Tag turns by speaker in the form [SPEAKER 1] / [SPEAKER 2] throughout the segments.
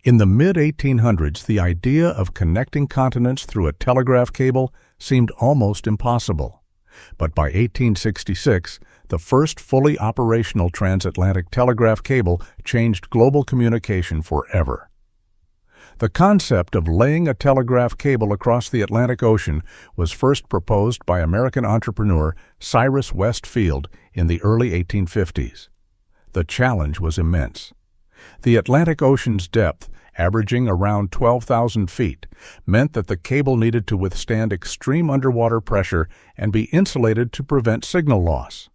[SPEAKER 1] In the mid-1800s, the idea of connecting continents through a telegraph cable seemed almost impossible. But by 1866, the first fully operational transatlantic telegraph cable changed global communication forever. The concept of laying a telegraph cable across the Atlantic Ocean was first proposed by American entrepreneur Cyrus Westfield in the early 1850s. The challenge was immense. The Atlantic Ocean's depth, averaging around 12,000 feet, meant that the cable needed to withstand extreme underwater pressure and be insulated to prevent signal loss.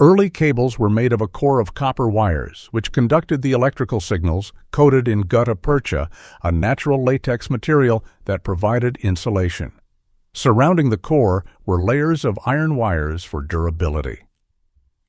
[SPEAKER 1] Early cables were made of a core of copper wires, which conducted the electrical signals coated in gutta percha, a natural latex material that provided insulation. Surrounding the core were layers of iron wires for durability.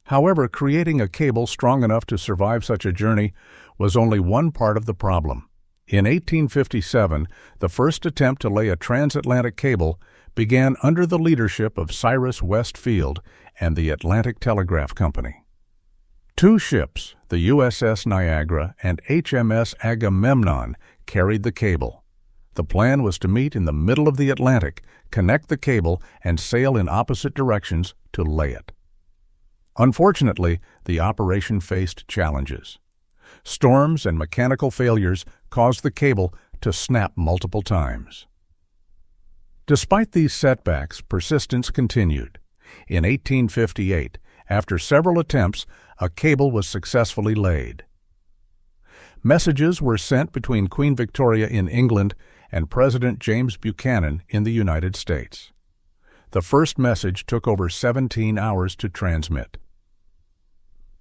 [SPEAKER 1] However, creating a cable strong enough to survive such a journey was only one part of the problem. In 1857, the first attempt to lay a transatlantic cable began under the leadership of Cyrus Westfield and the Atlantic Telegraph Company. Two ships, the USS Niagara and HMS Agamemnon, carried the cable. The plan was to meet in the middle of the Atlantic, connect the cable, and sail in opposite directions to lay it. Unfortunately, the operation faced challenges. Storms and mechanical failures caused the cable to snap multiple times. Despite these setbacks, persistence continued. In 1858, after several attempts, a cable was successfully laid. Messages were sent between Queen Victoria in England and President James Buchanan in the United States. The first message took over 17 hours to transmit.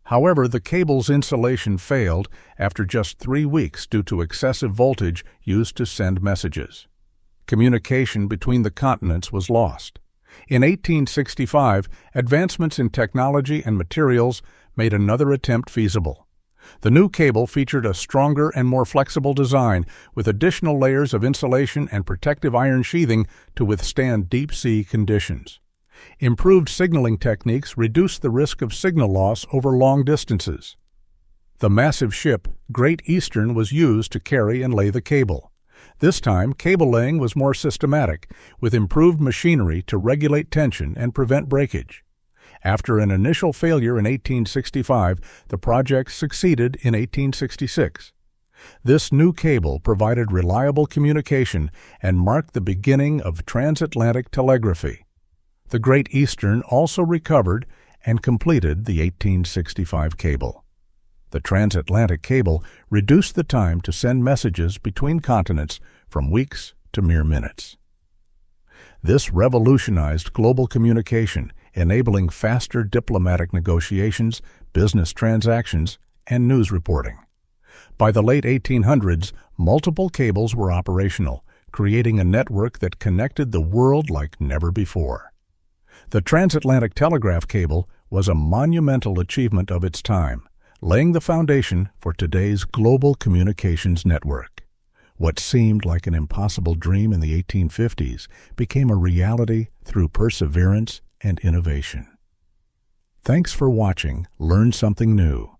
[SPEAKER 1] However, the cable's insulation failed after just 3 weeks due to excessive voltage used to send messages. Communication between the continents was lost. In 1865, advancements in technology and materials made another attempt feasible. The new cable featured a stronger and more flexible design with additional layers of insulation and protective iron sheathing to withstand deep-sea conditions. Improved signaling techniques reduced the risk of signal loss over long distances. The massive ship Great Eastern was used to carry and lay the cable. This time, cable laying was more systematic, with improved machinery to regulate tension and prevent breakage. After an initial failure in 1865, the project succeeded in 1866. This new cable provided reliable communication and marked the beginning of transatlantic telegraphy. The Great Eastern also recovered and completed the 1865 cable. The transatlantic cable reduced the time to send messages between continents from weeks to mere minutes. This revolutionized global communication, enabling faster diplomatic negotiations, business transactions, and news reporting. By the late 1800s, multiple cables were operational, creating a network that connected the world like never before. The transatlantic telegraph cable was a monumental achievement of its time, laying the foundation for today's global communications network. What seemed like an impossible dream in the 1850s became a reality through perseverance and innovation. Thanks for watching Learn Something New.